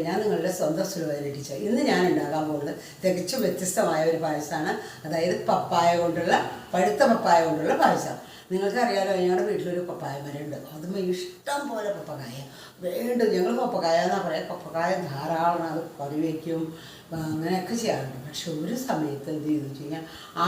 ഞാൻ നിങ്ങളുടെ സ്വന്തം സുലഭന ടീച്ചർ. ഇന്ന് ഞാൻ ഉണ്ടാക്കാൻ പോകുന്നത് തികച്ചും വ്യത്യസ്തമായ ഒരു പായസമാണ്. അതായത് പഴുത്ത പപ്പായ കൊണ്ടുള്ള പായസം. നിങ്ങൾക്കറിയാലോ, ഞങ്ങളുടെ വീട്ടിലൊരു പപ്പായ മരമുണ്ട്. അതുമ്പോൾ ഇഷ്ടം പോലെ പപ്പക്കായ വേണ്ട. ഞങ്ങൾ പപ്പക്കായ എന്നാ പറയാം. പപ്പക്കായ ധാരാളം അത് കറി വയ്ക്കും, അങ്ങനെയൊക്കെ ചെയ്യാറുണ്ട്. പക്ഷെ ഒരു സമയത്ത് എന്ത് ചെയ്തു വെച്ച് കഴിഞ്ഞാൽ ആ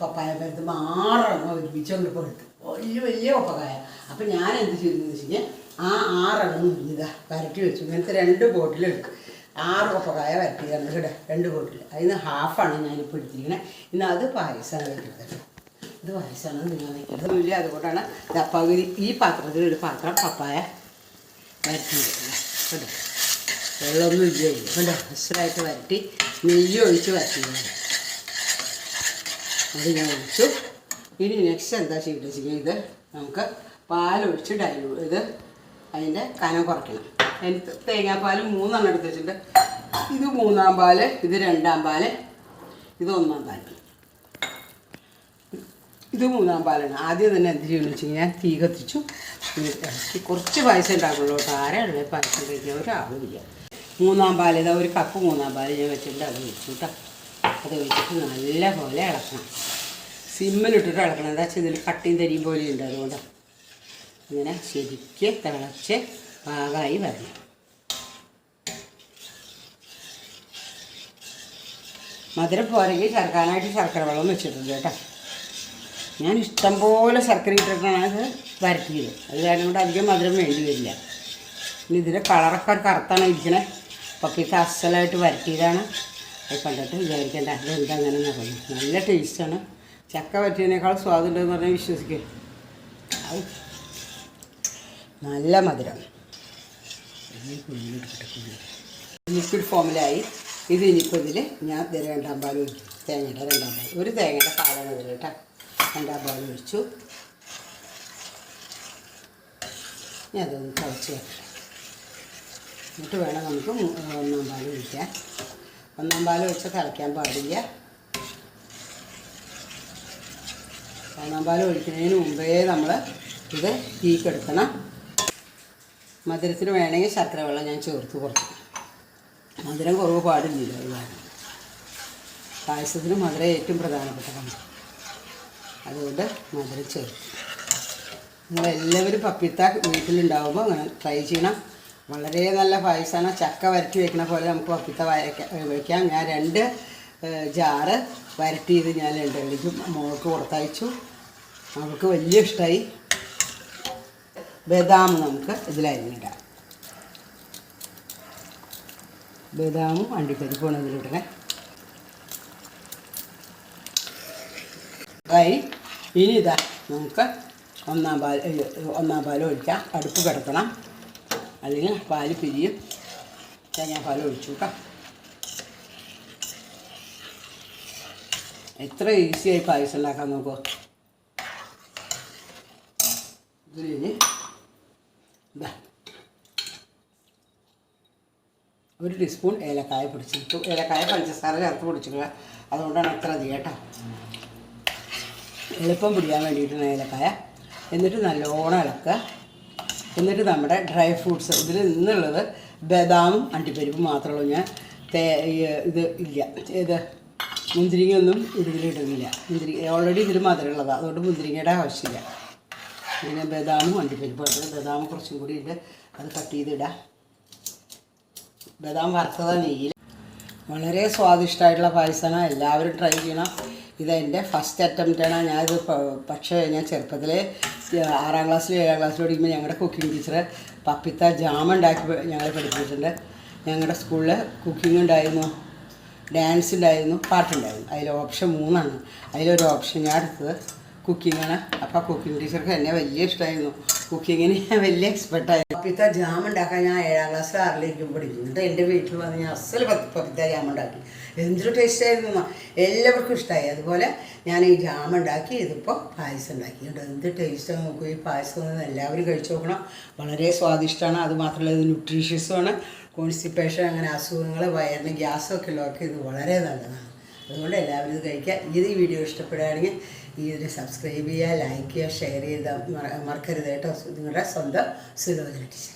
പപ്പായ മരത്ത് 6 എണ്ണം ഒരുമിച്ച് കൊണ്ട് കൊടുത്തു. വലിയ വലിയ പപ്പക്കായ. അപ്പം ഞാൻ എന്ത് ചെയ്തെന്ന് വെച്ച് കഴിഞ്ഞാൽ ആ 6 എണ്ണം ഇതാ വരട്ടി വെച്ചു. ഇങ്ങനത്തെ 2 ബോട്ടിലെടുക്കും. 6 പപ്പക്കായ വരട്ടിയതാണ് ഇവിടെ 2 ബോട്ടിൽ. അതിന് ഹാഫാണ് ഞാനിപ്പോൾ എടുത്തിരിക്കുന്നത്. ഇന്ന് അത് പായസമാണ് വയ്ക്കുന്നത്. ഇത് പായസമാണ് നിങ്ങൾ വയ്ക്കുന്നത്. വലിയ അതുകൊണ്ടാണ് പകുതി ഈ പാത്രത്തിൽ ഒരു പാത്രം പപ്പായ വരട്ടിയിട്ടുണ്ട് കേട്ടോ. വെള്ളമൊന്നും ഇല്ല കേട്ടോ. മിശ്രമായിട്ട് വരട്ടി നെയ്യ് ഒഴിച്ച് വരട്ടിയത് അത് ഞാൻ ഒഴിച്ചു. ഇനി നെക്സ്റ്റ് എന്താ ചെയ്തിട്ട് ഇത് നമുക്ക് പാലൊഴിച്ച് ഇത് അതിൻ്റെ കനം കുറയ്ക്കണം. എനിക്ക് തേങ്ങാപ്പാൽ 3 എണ്ണം എടുത്ത് വെച്ചിട്ടുണ്ട്. ഇത് 3-ാം പാല്, ഇത് 2-ാം പാല്, ഇത് 1-ാം പാല്. ഇത് 3-ാം പാലാണ്. ആദ്യം തന്നെ എന്ത് ചെയ്യുമെന്ന് വെച്ച് കഴിഞ്ഞാൽ തീ കത്തിച്ചു. കുറച്ച് പായസം ഉണ്ടാക്കുള്ളൂ കേട്ടോ. ആരാണ് പായസം കഴിക്കുക? ഒരാളുമില്ല. 3-ാം പാൽ ഇതാ ഒരു കപ്പ് 3-ാം പാൽ ഞാൻ വെച്ചിട്ടുണ്ട്. അത് വെച്ചു കേട്ടോ. അത് വെച്ചിട്ട് നല്ല പോലെ ഇളക്കണം. സിമ്മിലിട്ടിട്ട് ഇളക്കണം. എന്താ വെച്ചാൽ ഇതിൽ കട്ടിയും തരിയും പോലെയുണ്ട്. അതുകൊണ്ട് ഇങ്ങനെ ശരിക്ക് തിളച്ച് പാകമായി വരണം. മധുരം പോരെങ്കിൽ ചേർക്കാനായിട്ട് ശർക്കര വെള്ളം വെച്ചിട്ടുണ്ട് കേട്ടോ. ഞാൻ ഇഷ്ടംപോലെ ശർക്കര ഇട്ടിട്ടാണ് അത് വരട്ടിയത്. അത് കാരണം കൊണ്ട് അധികം മധുരം വേണ്ടി വരില്ല. ഇനി ഇതിൻ്റെ കളറൊക്കെ ഒരു കറുത്താണ് ഇരിക്കണേ. പപ്പിക്ക് അസലായിട്ട് വരട്ടിയതാണ്. അത് കണ്ടിട്ട് വിചാരിക്കേണ്ട അതെന്താ അങ്ങനെ നടന്നു. നല്ല ടേസ്റ്റാണ്. ചക്ക വരട്ടിയതിനേക്കാൾ സ്വാദുണ്ടെന്ന് പറഞ്ഞാൽ വിശ്വസിക്കുക. അത് നല്ല മധുരം. ലിക്വിഡ് ഫോമിലായി. ഇത് ഇനിയിപ്പോൾ ഇതിൽ ഞാൻ 2-ാം പാൽ ഒഴിക്കും. തേങ്ങയുടെ 2-ാം പാൽ. ഒരു തേങ്ങയുടെ പാലാണ് ഇതിൽ കേട്ടോ. 2-ാം പാൽ ഒഴിച്ചു. ഞാൻ അതൊന്ന് തിളച്ച് വെക്കണം. എന്നിട്ട് വേണം നമുക്ക് 1-ാം പാൽ ഒഴിക്കാൻ. 1-ാം പാൽ ഒഴിച്ചാൽ തിളയ്ക്കാൻ പാടില്ല. 1-ാം പാൽ ഒഴിക്കുന്നതിന് മുമ്പേ നമ്മൾ ഇത് തീക്കെടുക്കണം. മധുരത്തിന് വേണമെങ്കിൽ ശർക്കര വെള്ളം ഞാൻ ചേർത്ത് കൊടുക്കും. മധുരം കുറവ് പാടില്ല. അതുകൊണ്ട് പായസത്തിന് മധുരം ഏറ്റവും പ്രധാനപ്പെട്ടതാണ്. അതുകൊണ്ട് മധുരം ചേർക്കും. നിങ്ങളെല്ലാവരും പപ്പിത്ത വീട്ടിലുണ്ടാകുമ്പോൾ അങ്ങനെ ട്രൈ ചെയ്യണം. വളരെ നല്ല പായസമാണ്. ചക്ക വരട്ടി വയ്ക്കണ പോലെ നമുക്ക് പപ്പിത്ത വയ്ക്കാം. ഞാൻ 2 ജാറ് വരട്ടിയത് ഞാൻ 2 കളിക്കും മോൾക്ക് കൊടുത്തയച്ചു. അവൾക്ക് വലിയ ഇഷ്ടമായി. ബദാം നമുക്ക് ഇതിലരിഞ്ഞിടാം. ബദാമും അണ്ടിപ്പരിപ്പുമാണ് ഇതിലിടണേ. ഇനി ഇതാ നമുക്ക് 1-ാം പാൽ ഒഴിക്കാം. അടുപ്പ് കിടക്കണം, അല്ലെങ്കിൽ പാല് പിരിയും. തേങ്ങാപ്പാൽ ഒഴിച്ചു കേട്ടോ. എത്ര ഈസിയായി പായസം ഉണ്ടാക്കാൻ നോക്കൂ. ഇതിന് ഇതാ 1 ടീസ്പൂൺ ഏലക്കായ പൊടിച്ചിട്ടു. ഏലക്കായ പഞ്ചസാര ചേർത്ത് പൊടിച്ചിട്ടുള്ള അതുകൊണ്ടാണ് അത്ര അധികം കേട്ടോ. എളുപ്പം പിടിക്കാൻ വേണ്ടിയിട്ടാണ് ഏലക്കായ. എന്നിട്ട് നല്ലോണം ഇളക്കുക. എന്നിട്ട് നമ്മുടെ ഡ്രൈ ഫ്രൂട്ട്സ് ഇതിൽ നിന്നുള്ളത് ബദാമും അണ്ടിപ്പരിപ്പും മാത്രമേ ഉള്ളൂ. ഞാൻ ഇത് ഇല്ല, ഇത് മുന്തിരിങ്ങയൊന്നും ഇതിലിടുന്നില്ല. ഓൾറെഡി ഇതിൽ മധുരമുള്ളതാണ്. അതുകൊണ്ട് മുന്തിരിങ്ങയുടെ ആവശ്യമില്ല. പിന്നെ ബദാമും അണ്ടിപ്പരിപ്പും. ബദാം കുറച്ചും കൂടി ഉണ്ട്, അത് കട്ട് ചെയ്തിടാം. ബദാം വറുത്തതാണ് നെയ്യിൽ. വളരെ സ്വാദിഷ്ടമായിട്ടുള്ള പായസമാണ്. എല്ലാവരും ട്രൈ ചെയ്യണം. ഇതെൻ്റെ ഫസ്റ്റ് അറ്റംപ്റ്റാണ്. ഞാനിത് പക്ഷേ ഞാൻ ചെറുപ്പത്തിൽ 6-ാം ക്ലാസ്സിൽ 7-ാം ക്ലാസ്സിൽ പഠിക്കുമ്പോൾ ഞങ്ങളുടെ കുക്കിംഗ് ടീച്ചർ പപ്പിത്ത ജാം ഉണ്ടാക്കി ഞങ്ങളെ പഠിപ്പിച്ചിട്ടുണ്ട്. ഞങ്ങളുടെ സ്കൂളിൽ കുക്കിംഗ് ഉണ്ടായിരുന്നു, ഡാൻസ് ഉണ്ടായിരുന്നു, പാട്ടുണ്ടായിരുന്നു. അതിൽ ഓപ്ഷൻ 3 അതിലൊരു ഓപ്ഷൻ ഞാൻ എടുത്തത് കുക്കിങ്ങാണ്. അപ്പോൾ കുക്കിംഗ് ടീച്ചർക്ക് എന്നെ വലിയ ഇഷ്ടമായിരുന്നു. കുക്കിങ്ങിന് ഞാൻ വലിയ എക്സ്പെർട്ടായിരുന്നു. പപ്പിത്ത ജാം ഉണ്ടാക്കാൻ ഞാൻ 7-ാം ക്ലാസ്സിൽ 6-ലേക്കും പഠിക്കുന്നുണ്ട്. എൻ്റെ വീട്ടിൽ വന്ന് ഞാൻ അസൽ പപ്പിത്ത ജാം ഉണ്ടാക്കി. എന്തൊരു ടേസ്റ്റായിരുന്നു. എല്ലാവർക്കും ഇഷ്ടമായി. അതുപോലെ ഞാൻ ഈ ജാം ഉണ്ടാക്കി. ഇതിപ്പോൾ പായസം ഉണ്ടാക്കിയിട്ടുണ്ട്. എന്ത് ടേസ്റ്റാണ് നോക്കൂ. ഈ പായസം എല്ലാവരും കഴിച്ചു നോക്കണം. വളരെ സ്വാദിഷ്ടമാണ്. അതുമാത്രമല്ല ഇത് ന്യൂട്രീഷ്യസുമാണ്. കോൺസ്റ്റിപ്പേഷൻ അങ്ങനെ അസുഖങ്ങൾ, വയറിന് ഗ്യാസൊക്കെ ഉള്ളവർക്ക് ഇത് വളരെ നല്ലതാണ്. അതുകൊണ്ട് എല്ലാവരും ഇത് കഴിക്കുക. ഈ വീഡിയോ ഇഷ്ടപ്പെടുകയാണെങ്കിൽ ഇതിന് സബ്സ്ക്രൈബ് ചെയ്യുക, ലൈക്ക് ചെയ്യുക, ഷെയർ ചെയ്താൽ മറക്കരുത് കേട്ടോ. നിങ്ങളുടെ സ്വന്തം സുലോചന ടീച്ചർ.